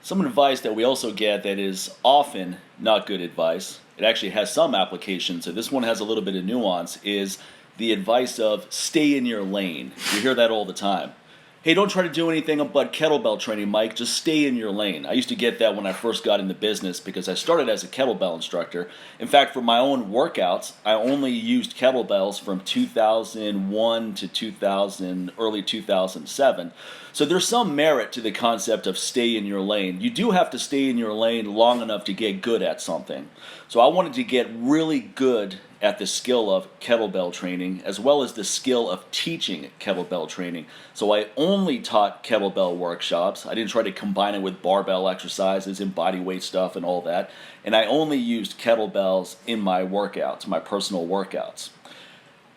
Some advice that we also get that is often not good advice, it actually has some application, so this one has a little bit of nuance, is the advice of stay in your lane. You hear that all the time. Hey, don't try to do anything but kettlebell training, Mike. Just stay in your lane. I used to get that when I first got into business because I started as a kettlebell instructor. In fact, for my own workouts, I only used kettlebells from 2001 to 2000, early 2007. So there's some merit to the concept of stay in your lane. You do have to stay in your lane long enough to get good at something. So I wanted to get really good at the skill of kettlebell training as well as the skill of teaching kettlebell training. So I only taught kettlebell workshops. I didn't try to combine it with barbell exercises and body weight stuff and all that. And I only used kettlebells in my workouts, my personal workouts.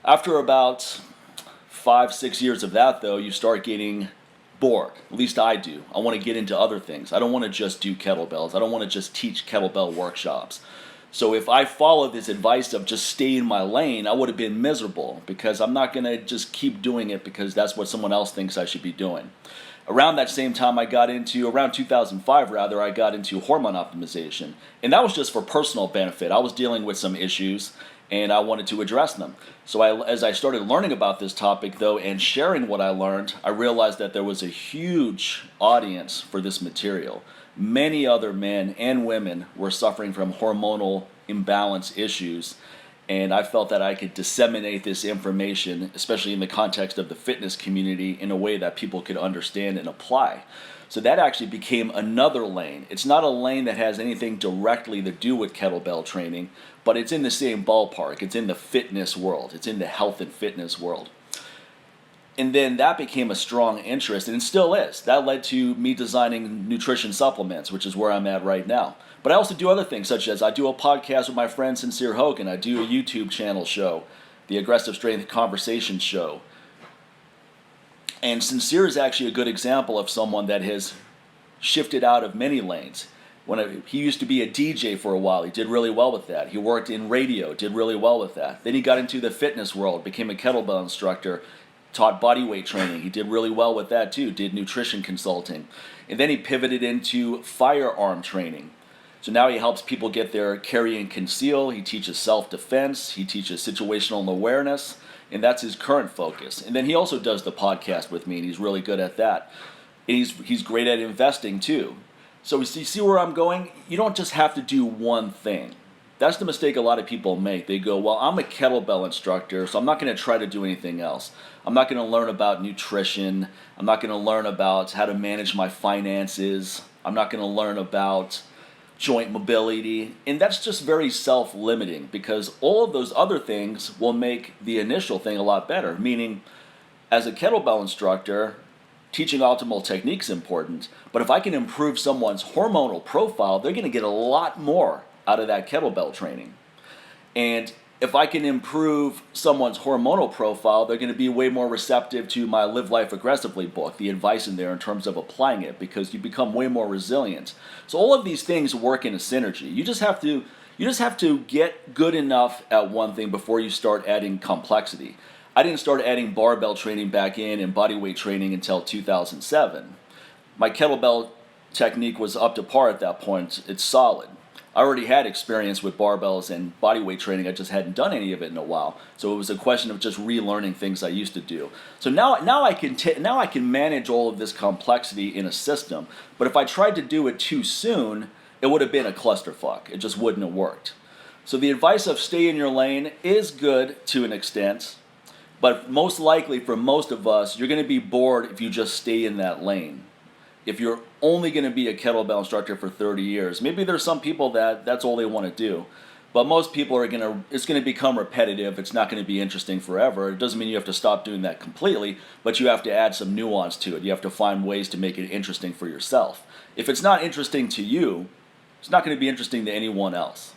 After about 5-6 years of that, though, you start getting bored. At least I do. I want to get into other things. I don't want to just do kettlebells. I don't want to just teach kettlebell workshops. So if I followed this advice of just stay in my lane, I would have been miserable because I'm not going to just keep doing it because that's what someone else thinks I should be doing. Around that same time around 2005 rather, I got into hormone optimization. And that was just for personal benefit. I was dealing with some issues and I wanted to address them. So as I started learning about this topic though and sharing what I learned, I realized that there was a huge audience for this material. Many other men and women were suffering from hormonal imbalance issues, and I felt that I could disseminate this information, especially in the context of the fitness community, in a way that people could understand and apply. So that actually became another lane. It's not a lane that has anything directly to do with kettlebell training, but it's in the same ballpark. It's in the fitness world. It's in the health and fitness world. And then that became a strong interest, and it still is. That led to me designing nutrition supplements, which is where I'm at right now. But I also do other things, such as I do a podcast with my friend Sincere Hogan. I do a YouTube channel show, the Aggressive Strength Conversation Show. And Sincere is actually a good example of someone that has shifted out of many lanes. He used to be a DJ for a while. He did really well with that. He worked in radio, did really well with that. Then he got into the fitness world, became a kettlebell instructor, taught body weight training. He did really well with that too, did nutrition consulting. And then he pivoted into firearm training. So now he helps people get their carry and conceal. He teaches self-defense. He teaches situational awareness. And that's his current focus. And then he also does the podcast with me, and he's really good at that. And he's great at investing too. So you see where I'm going? You don't just have to do one thing. That's the mistake a lot of people make. They go, well, I'm a kettlebell instructor, so I'm not going to try to do anything else. I'm not going to learn about nutrition. I'm not going to learn about how to manage my finances. I'm not going to learn about joint mobility. And that's just very self-limiting because all of those other things will make the initial thing a lot better. Meaning, as a kettlebell instructor, teaching optimal technique is important, but if I can improve someone's hormonal profile, they're going to get a lot more out of that kettlebell training. And if I can improve someone's hormonal profile, they're going to be way more receptive to my Live Life Aggressively book, the advice in there in terms of applying it, because you become way more resilient. So all of these things work in a synergy. You just have to get good enough at one thing before you start adding complexity. I didn't start adding barbell training back in and body weight training until 2007. My kettlebell technique was up to par at that point. It's solid. I already had experience with barbells and body weight training. I just hadn't done any of it in a while. So it was a question of just relearning things I used to do. So now I can manage all of this complexity in a system. But if I tried to do it too soon, it would have been a clusterfuck. It just wouldn't have worked. So the advice of stay in your lane is good to an extent. But most likely for most of us, you're going to be bored if you just stay in that lane. If you're only going to be a kettlebell instructor for 30 years, maybe there's some people that's all they want to do. But most people it's going to become repetitive. It's not going to be interesting forever. It doesn't mean you have to stop doing that completely, but you have to add some nuance to it. You have to find ways to make it interesting for yourself. If it's not interesting to you, it's not going to be interesting to anyone else.